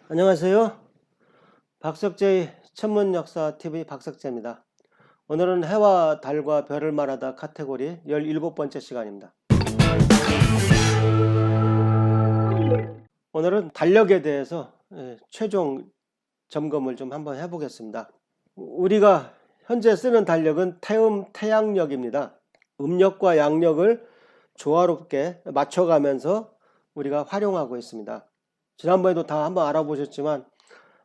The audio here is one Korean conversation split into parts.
안녕하세요. 박석재의 천문역사TV 박석재입니다. 오늘은 해와 달과 별을 말하다 카테고리 17번째 시간입니다. 오늘은 달력에 대해서 최종 점검을 좀 한번 해보겠습니다. 우리가 현재 쓰는 달력은 태양력입니다. 음력과 양력을 조화롭게 맞춰가면서 우리가 활용하고 있습니다. 지난번에도 다 한번 알아보셨지만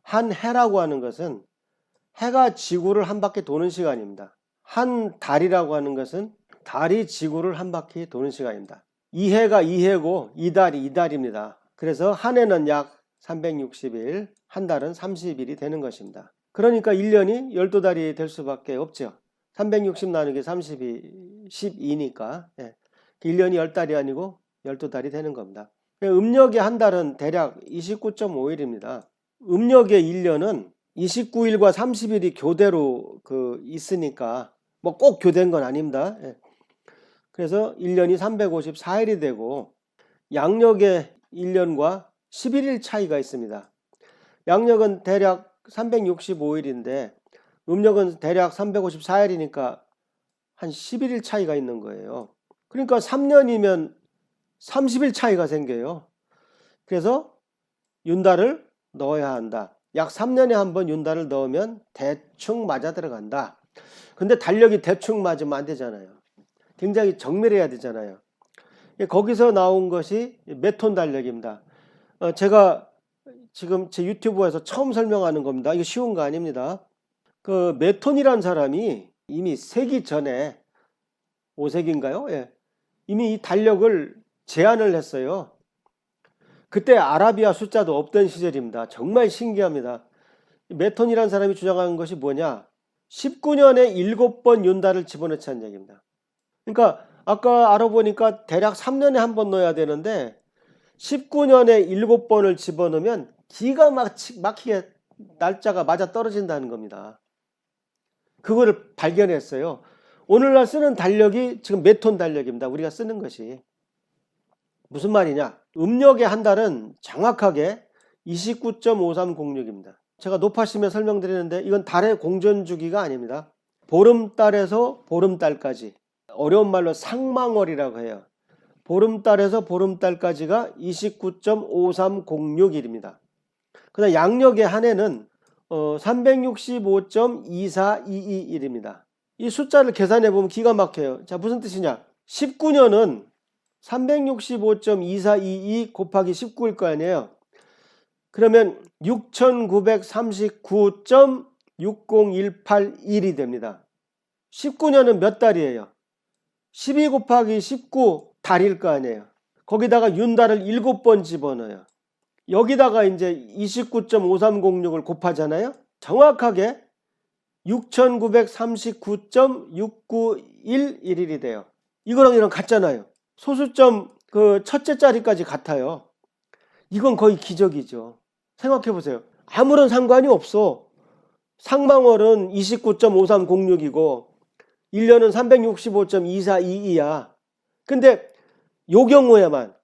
한 해라고 하는 것은 해가 지구를 한 바퀴 도는 시간입니다. 한 달이라고 하는 것은 달이 지구를 한 바퀴 도는 시간입니다. 이 해가 이 해고 이 달이 이 달입니다. 그래서 한 해는 약 360일, 한 달은 30일이 되는 것입니다. 그러니까 1년이 12달이 될 수밖에 없죠. 360 나누기 30이 12니까 1년이 10달이 아니고 12달이 되는 겁니다. 음력의 한 달은 대략 29.5일입니다. 음력의 1년은 29일과 30일이 교대로 있으니까 뭐 꼭 교대인 건 아닙니다. 그래서 1년이 354일이 되고 양력의 1년과 11일 차이가 있습니다. 양력은 대략 365일인데 음력은 대략 354일이니까 한 11일 차이가 있는 거예요. 그러니까 3년이면 30일 차이가 생겨요. 그래서 윤달을 넣어야 한다. 약 3년에 한 번 윤달을 넣으면 대충 맞아 들어간다. 근데 달력이 대충 맞으면 안 되잖아요. 굉장히 정밀해야 되잖아요. 거기서 나온 것이 메톤 달력입니다. 제가 지금 제 유튜브에서 처음 설명하는 겁니다. 이거 쉬운 거 아닙니다. 그 메톤이란 사람이 이미 세기 전에 5세기인가요? 예. 이미 이 달력을 제안을 했어요. 그때 아라비아 숫자도 없던 시절입니다. 정말 신기합니다. 메톤이라는 사람이 주장하는 것이 뭐냐? 19년에 7번 윤달을 집어넣자는 얘기입니다. 그러니까 아까 알아보니까 대략 3년에 한 번 넣어야 되는데 19년에 7번을 집어넣으면 기가 막히게 날짜가 맞아 떨어진다는 겁니다. 그거를 발견했어요. 오늘날 쓰는 달력이 지금 메톤 달력입니다. 우리가 쓰는 것이. 무슨 말이냐? 음력의 한 달은 정확하게 29.5306입니다. 제가 높아시면 설명드리는데 이건 달의 공전 주기가 아닙니다. 보름달에서 보름달까지, 어려운 말로 상망월이라고 해요. 보름달에서 보름달까지가 29.5306일입니다. 그다음 양력의 한 해는 365.2422일입니다. 이 숫자를 계산해 보면 기가 막혀요. 자, 무슨 뜻이냐? 19년은 365.2422 곱하기 19일 거 아니에요. 그러면 6990.60181이 됩니다. 19년은 몇 달이에요? 12 곱하기 19 달일 거 아니에요. 거기다가 윤달을 7번 집어넣어요. 여기다가 이제 29.5306을 곱하잖아요. 정확하게 6939.691일이 돼요. 이거랑 이랑 같잖아요. 소수점 그 첫째 자리까지 같아요. 이건 거의 기적이죠. 생각해 보세요. 아무런 상관이 없어. 상망월은 29.5306이고 1년은 365.2422야. 근데 요 경우에만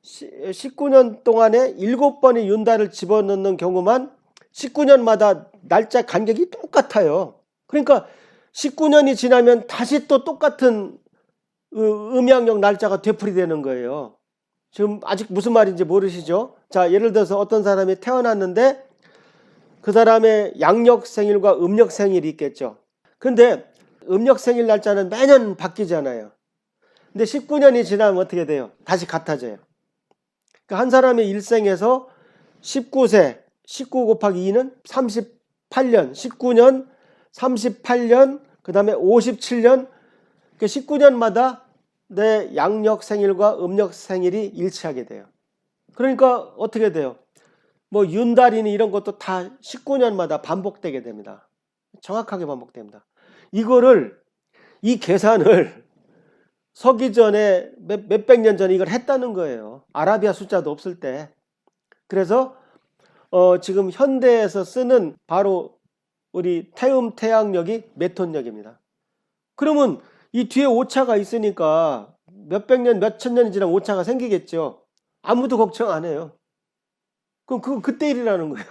19년 동안에 7번의 윤달을 집어넣는 경우만 19년마다 날짜 간격이 똑같아요. 그러니까 19년이 지나면 다시 또 똑같은 음양력 날짜가 되풀이되는 거예요. 지금 아직 무슨 말인지 모르시죠? 자, 예를 들어서 어떤 사람이 태어났는데 그 사람의 양력 생일과 음력 생일이 있겠죠. 근데 음력 생일 날짜는 매년 바뀌잖아요. 근데 19년이 지나면 어떻게 돼요? 다시 같아져요. 그러니까 한 사람의 일생에서 19세, 19 곱하기 2는 38년, 19년, 38년, 그 다음에 57년, 19년마다 내 양력 생일과 음력 생일이 일치하게 돼요. 그러니까 어떻게 돼요? 뭐 윤달이니 이런 것도 다 19년마다 반복되게 됩니다. 정확하게 반복됩니다. 이 계산을 서기 전에 몇백 년 전에 이걸 했다는 거예요. 아라비아 숫자도 없을 때. 그래서 지금 현대에서 쓰는 바로 우리 태양력이 메톤력입니다. 그러면 이 뒤에 오차가 있으니까 몇백 년, 몇천 년이 지나면 오차가 생기겠죠. 아무도 걱정 안 해요. 그럼 그거 그때 일이라는 거야.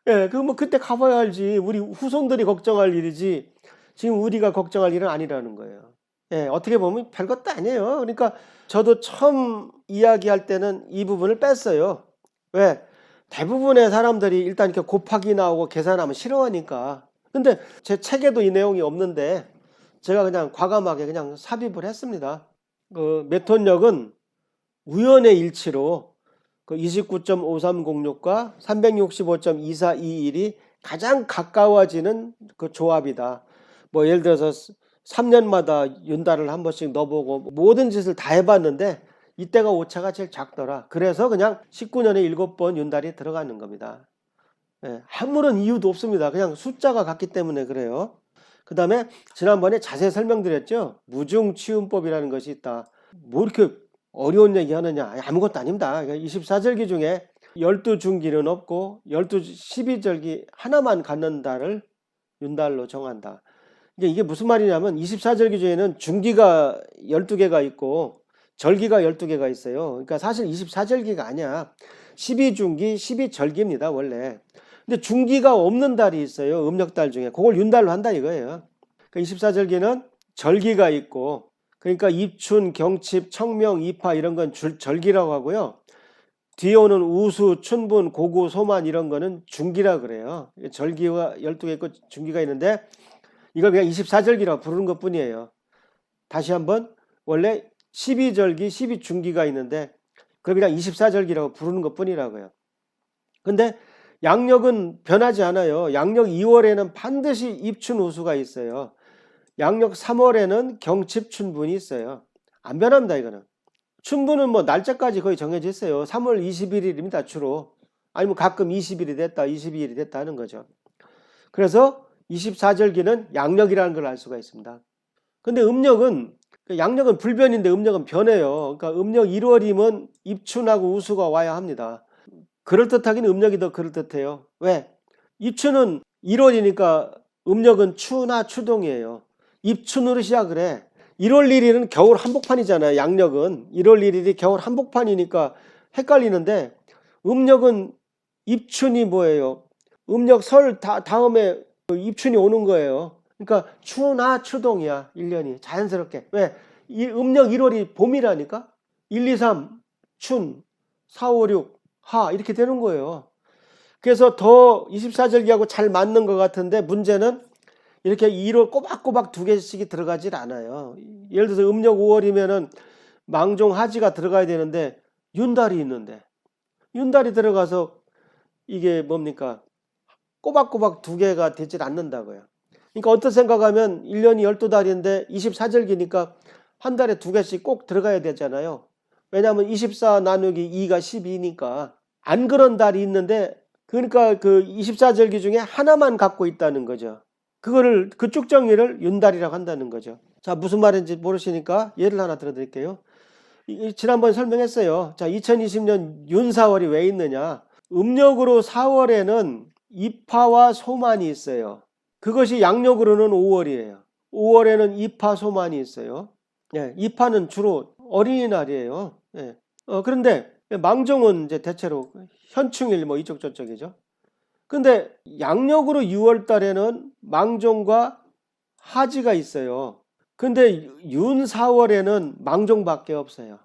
예, 그 뭐 그때 가봐야 알지. 우리 후손들이 걱정할 일이지. 지금 우리가 걱정할 일은 아니라는 거예요. 예, 어떻게 보면 별것도 아니에요. 그러니까 저도 처음 이야기할 때는 이 부분을 뺐어요. 왜? 대부분의 사람들이 일단 이렇게 곱하기 나오고 계산하면 싫어하니까. 근데 제 책에도 이 내용이 없는데 제가 그냥 과감하게 그냥 삽입을 했습니다. 그 메톤력은 우연의 일치로 그 29.5306과 365.2421이 가장 가까워지는 그 조합이다. 뭐 예를 들어서 3년마다 윤달을 한 번씩 넣어보고 모든 짓을 다 해봤는데 이때가 오차가 제일 작더라. 그래서 그냥 19년에 7번 윤달이 들어가는 겁니다. 예, 아무런 이유도 없습니다. 그냥 숫자가 같기 때문에 그래요. 그 다음에 지난번에 자세히 설명드렸죠. 무중치운법이라는 것이 있다. 뭐 이렇게 어려운 얘기 하느냐. 아무것도 아닙니다. 24절기 중에 12중기는 없고 12절기 하나만 갖는 달을 윤달로 정한다. 이게 무슨 말이냐면 24절기 중에는 중기가 12개가 있고 절기가 12개가 있어요. 그러니까 사실 24절기가 아니야. 12중기, 12절기입니다. 원래. 근데 중기가 없는 달이 있어요. 음력달 중에. 그걸 윤달로 한다 이거예요. 그러니까 24절기는 절기가 있고 그러니까 입춘, 경칩, 청명, 이파 이런 건 절기라고 하고요. 뒤에 오는 우수, 춘분, 고구, 소만 이런 거는 중기라 그래요. 절기가 12개 있고 중기가 있는데 이걸 그냥 24절기라고 부르는 것 뿐이에요. 다시 한번 원래 12절기, 12중기가 있는데 그걸 그냥 24절기라고 부르는 것 뿐이라고요. 근데 양력은 변하지 않아요. 양력 2월에는 반드시 입춘 우수가 있어요. 양력 3월에는 경칩 춘분이 있어요. 안 변합니다 이거는. 춘분은 뭐 날짜까지 거의 정해져 있어요. 3월 21일입니다 주로. 아니면 가끔 20일이 됐다 22일이 됐다 하는 거죠. 그래서 24절기는 양력이라는 걸 알 수가 있습니다. 근데 음력은 양력은 불변인데 음력은 변해요. 그러니까 음력 1월이면 입춘하고 우수가 와야 합니다. 그럴듯하긴 음력이 더 그럴듯해요. 왜? 입춘은 1월이니까 음력은 추나 추동이에요. 입춘으로 시작을 해. 1월 1일은 겨울 한복판이잖아요. 양력은 1월 1일이 겨울 한복판이니까 헷갈리는데 음력은 입춘이 뭐예요? 음력 설 다음에 입춘이 오는 거예요. 그러니까 추나 추동이야 1년이 자연스럽게. 왜? 이 음력 1월이 봄이라니까. 1, 2, 3 춘, 4, 5, 6 하 이렇게 되는 거예요. 그래서 더 24절기하고 잘 맞는 것 같은데 문제는 이렇게 1월 꼬박꼬박 두 개씩이 들어가질 않아요. 예를 들어서 음력 5월이면은 망종 하지가 들어가야 되는데 윤달이 있는데 윤달이 들어가서 이게 뭡니까? 꼬박꼬박 두 개가 되질 않는다고요. 그러니까 어떤 생각하면 1년이 12달인데 24절기니까 한 달에 두 개씩 꼭 들어가야 되잖아요. 왜냐하면 24 나누기 2가 12니까 안 그런 달이 있는데 그러니까 그 24절기 중에 하나만 갖고 있다는 거죠. 그거를 그쪽 정리를 윤달이라고 한다는 거죠. 자, 무슨 말인지 모르시니까 예를 하나 들어드릴게요. 지난번에 설명했어요. 자, 2020년 윤4월이 왜 있느냐. 음력으로 4월에는 이파와 소만이 있어요. 그것이 양력으로는 5월이에요. 5월에는 이파 소만이 있어요. 예, 이파는 주로 어린이날이에요. 예. 그런데 망종은 이제 대체로 현충일 뭐 이쪽 저쪽이죠. 근데 양력으로 6월 달에는 망종과 하지가 있어요. 근데 윤 4월에는 망종밖에 없어요.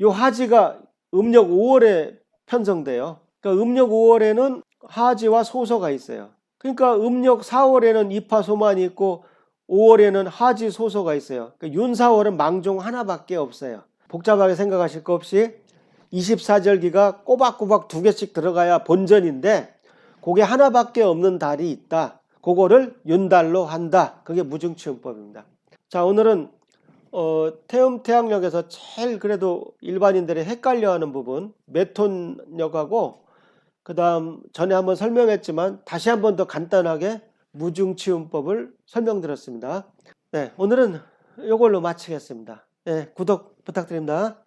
요 하지가 음력 5월에 편성돼요. 그러니까 음력 5월에는 하지와 소서가 있어요. 그러니까 음력 4월에는 이파 소만이 있고 5월에는 하지 소서가 있어요. 그러니까 윤 4월은 망종 하나밖에 없어요. 복잡하게 생각하실 거 없이 24절기가 꼬박꼬박 두 개씩 들어가야 본전인데 그게 하나밖에 없는 달이 있다. 그거를 윤달로 한다. 그게 무중치운법입니다. 자, 오늘은 태음태양력에서 제일 그래도 일반인들이 헷갈려하는 부분 메톤력하고 그 다음 전에 한번 설명했지만 다시 한번 더 간단하게 무중치운법을 설명드렸습니다. 네, 오늘은 이걸로 마치겠습니다. 네, 구독 부탁드립니다.